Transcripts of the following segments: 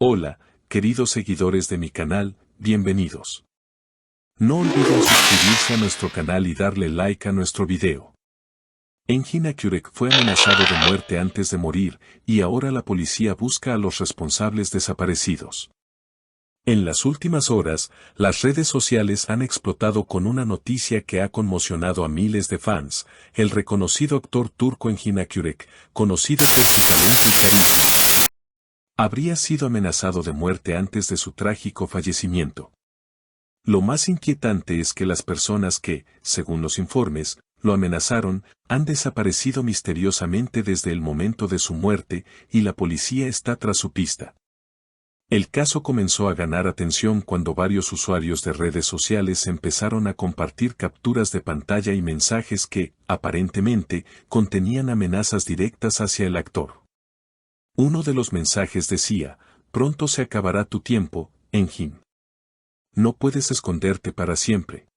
Hola, queridos seguidores de mi canal, bienvenidos. No olviden suscribirse a nuestro canal y darle like a nuestro video. Engin Akyurek fue amenazado de muerte antes de morir, y ahora la policía busca a los responsables desaparecidos. En las últimas horas, las redes sociales han explotado con una noticia que ha conmocionado a miles de fans: el reconocido actor turco Engin Akyurek, conocido por su talento y carisma, habría sido amenazado de muerte antes de su trágico fallecimiento. Lo más inquietante es que las personas que, según los informes, lo amenazaron, han desaparecido misteriosamente desde el momento de su muerte, y la policía está tras su pista. El caso comenzó a ganar atención cuando varios usuarios de redes sociales empezaron a compartir capturas de pantalla y mensajes que, aparentemente, contenían amenazas directas hacia el actor. Uno de los mensajes decía: "Pronto se acabará tu tiempo, Engin. No puedes esconderte para siempre".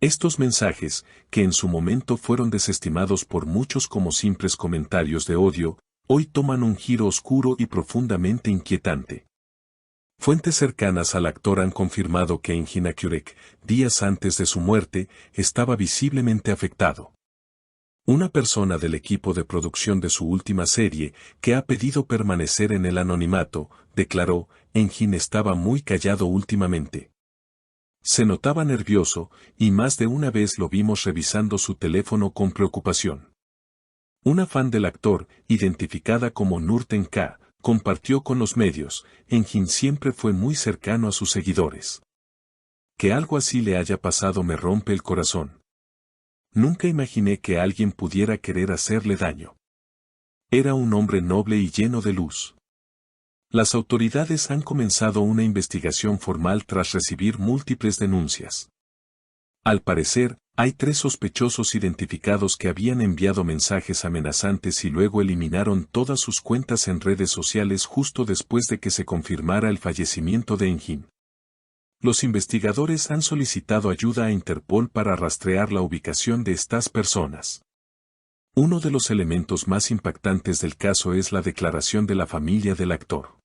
Estos mensajes, que en su momento fueron desestimados por muchos como simples comentarios de odio, hoy toman un giro oscuro y profundamente inquietante. Fuentes cercanas al actor han confirmado que Engin Akyurek, días antes de su muerte, estaba visiblemente afectado. Una persona del equipo de producción de su última serie, que ha pedido permanecer en el anonimato, declaró: "Engin estaba muy callado últimamente. Se notaba nervioso, y más de una vez lo vimos revisando su teléfono con preocupación". Una fan del actor, identificada como Nurten K., compartió con los medios: "Engin siempre fue muy cercano a sus seguidores. Que algo así le haya pasado me rompe el corazón. Nunca imaginé que alguien pudiera querer hacerle daño. Era un hombre noble y lleno de luz". Las autoridades han comenzado una investigación formal tras recibir múltiples denuncias. Al parecer, hay 3 sospechosos identificados que habían enviado mensajes amenazantes y luego eliminaron todas sus cuentas en redes sociales justo después de que se confirmara el fallecimiento de Engin. Los investigadores han solicitado ayuda a Interpol para rastrear la ubicación de estas personas. Uno de los elementos más impactantes del caso es la declaración de la familia del actor.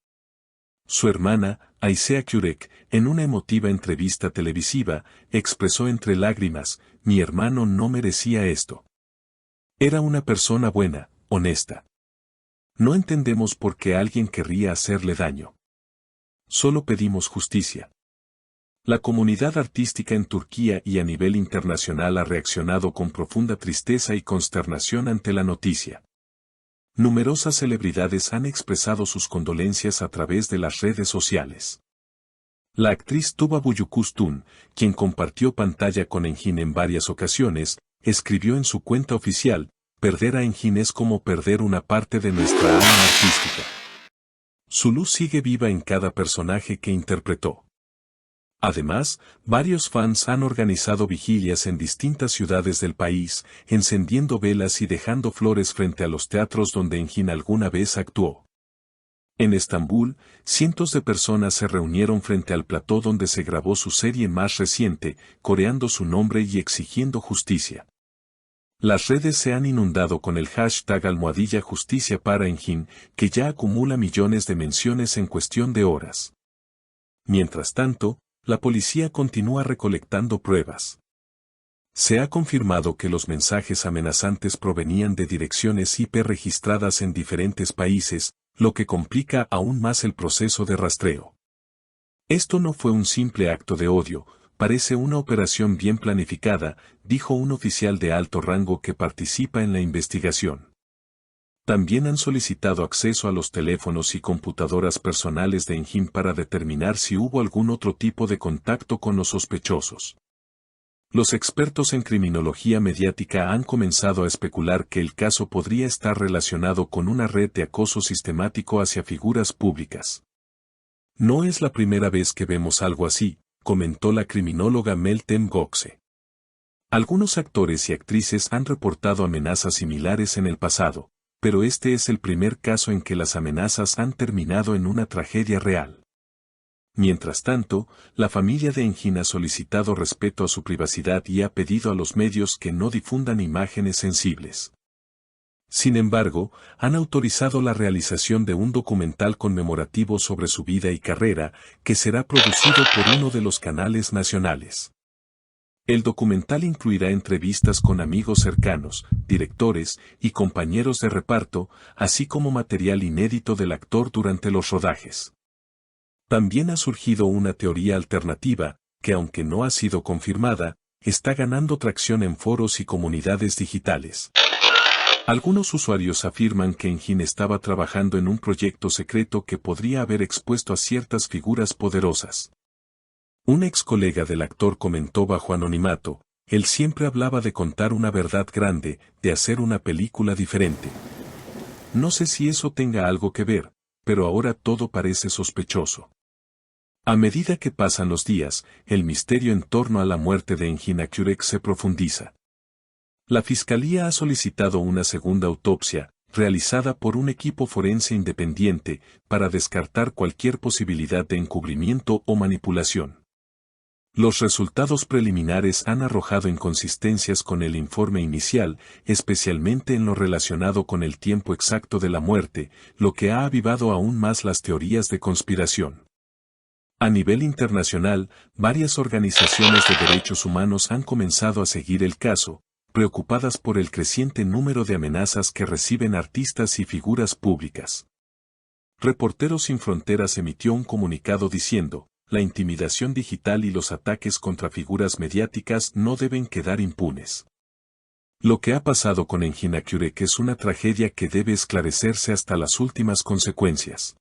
Su hermana, Ayse Akyurek, en una emotiva entrevista televisiva, expresó entre lágrimas: "Mi hermano no merecía esto. Era una persona buena, honesta. No entendemos por qué alguien querría hacerle daño. Solo pedimos justicia". La comunidad artística en Turquía y a nivel internacional ha reaccionado con profunda tristeza y consternación ante la noticia. Numerosas celebridades han expresado sus condolencias a través de las redes sociales. La actriz Tuba Büyüküstün, quien compartió pantalla con Engin en varias ocasiones, escribió en su cuenta oficial: "Perder a Engin es como perder una parte de nuestra alma artística. Su luz sigue viva en cada personaje que interpretó". Además, varios fans han organizado vigilias en distintas ciudades del país, encendiendo velas y dejando flores frente a los teatros donde Engin alguna vez actuó. En Estambul, cientos de personas se reunieron frente al plató donde se grabó su serie más reciente, coreando su nombre y exigiendo justicia. Las redes se han inundado con el hashtag #Justicia para Engin, que ya acumula millones de menciones en cuestión de horas. Mientras tanto, la policía continúa recolectando pruebas. Se ha confirmado que los mensajes amenazantes provenían de direcciones IP registradas en diferentes países, lo que complica aún más el proceso de rastreo. "Esto no fue un simple acto de odio, parece una operación bien planificada", dijo un oficial de alto rango que participa en la investigación. También han solicitado acceso a los teléfonos y computadoras personales de Engin para determinar si hubo algún otro tipo de contacto con los sospechosos. Los expertos en criminología mediática han comenzado a especular que el caso podría estar relacionado con una red de acoso sistemático hacia figuras públicas. "No es la primera vez que vemos algo así", comentó la criminóloga Meltem Gökçe. "Algunos actores y actrices han reportado amenazas similares en el pasado, pero este es el primer caso en que las amenazas han terminado en una tragedia real". Mientras tanto, la familia de Engin ha solicitado respeto a su privacidad y ha pedido a los medios que no difundan imágenes sensibles. Sin embargo, han autorizado la realización de un documental conmemorativo sobre su vida y carrera, que será producido por uno de los canales nacionales. El documental incluirá entrevistas con amigos cercanos, directores y compañeros de reparto, así como material inédito del actor durante los rodajes. También ha surgido una teoría alternativa, que aunque no ha sido confirmada, está ganando tracción en foros y comunidades digitales. Algunos usuarios afirman que Engin estaba trabajando en un proyecto secreto que podría haber expuesto a ciertas figuras poderosas. Un ex colega del actor comentó bajo anonimato: él siempre hablaba de contar una verdad grande, de hacer una película diferente. No sé si eso tenga algo que ver, pero ahora todo parece sospechoso. A medida que pasan los días, el misterio en torno a la muerte de Engin Akyurek se profundiza. La Fiscalía ha solicitado una segunda autopsia, realizada por un equipo forense independiente, para descartar cualquier posibilidad de encubrimiento o manipulación. Los resultados preliminares han arrojado inconsistencias con el informe inicial, especialmente en lo relacionado con el tiempo exacto de la muerte, lo que ha avivado aún más las teorías de conspiración. A nivel internacional, varias organizaciones de derechos humanos han comenzado a seguir el caso, preocupadas por el creciente número de amenazas que reciben artistas y figuras públicas. Reporteros Sin Fronteras emitió un comunicado diciendo: la intimidación digital y los ataques contra figuras mediáticas no deben quedar impunes. Lo que ha pasado con Engin Akyurek es una tragedia que debe esclarecerse hasta las últimas consecuencias.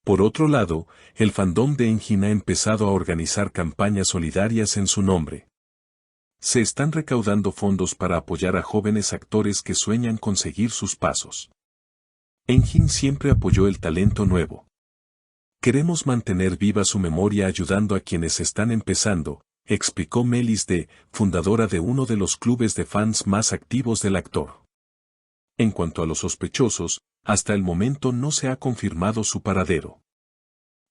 Por otro lado, el fandom de Engin ha empezado a organizar campañas solidarias en su nombre. Se están recaudando fondos para apoyar a jóvenes actores que sueñan con seguir sus pasos. Engin siempre apoyó el talento nuevo. Queremos mantener viva su memoria ayudando a quienes están empezando, explicó Melis D., fundadora de uno de los clubes de fans más activos del actor. En cuanto a los sospechosos, hasta el momento no se ha confirmado su paradero.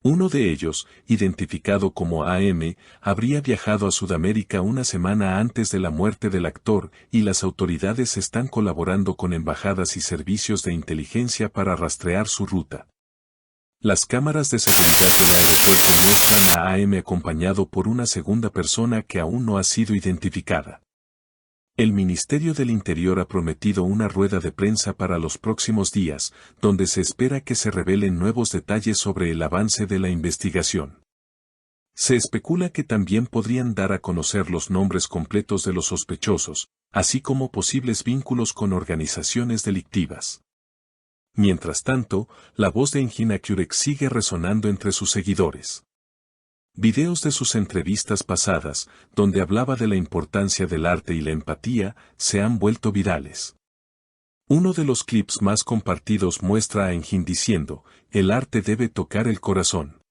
Uno de ellos, identificado como AM, habría viajado a Sudamérica una semana antes de la muerte del actor, y las autoridades están colaborando con embajadas y servicios de inteligencia para rastrear su ruta. Las cámaras de seguridad del aeropuerto muestran a AM acompañado por una segunda persona que aún no ha sido identificada. El Ministerio del Interior ha prometido una rueda de prensa para los próximos días, donde se espera que se revelen nuevos detalles sobre el avance de la investigación. Se especula que también podrían dar a conocer los nombres completos de los sospechosos, así como posibles vínculos con organizaciones delictivas. Mientras tanto, la voz de Engin Akyurek sigue resonando entre sus seguidores. Videos de sus entrevistas pasadas, donde hablaba de la importancia del arte y la empatía, se han vuelto virales. Uno de los clips más compartidos muestra a Engin diciendo: el arte debe tocar el corazón.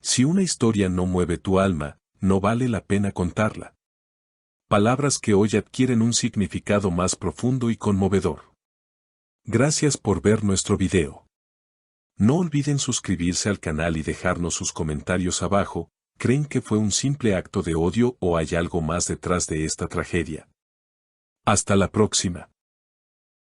Si una historia no mueve tu alma, no vale la pena contarla. Palabras que hoy adquieren un significado más profundo y conmovedor. Gracias por ver nuestro video. No olviden suscribirse al canal y dejarnos sus comentarios abajo. ¿Creen que fue un simple acto de odio o hay algo más detrás de esta tragedia? Hasta la próxima.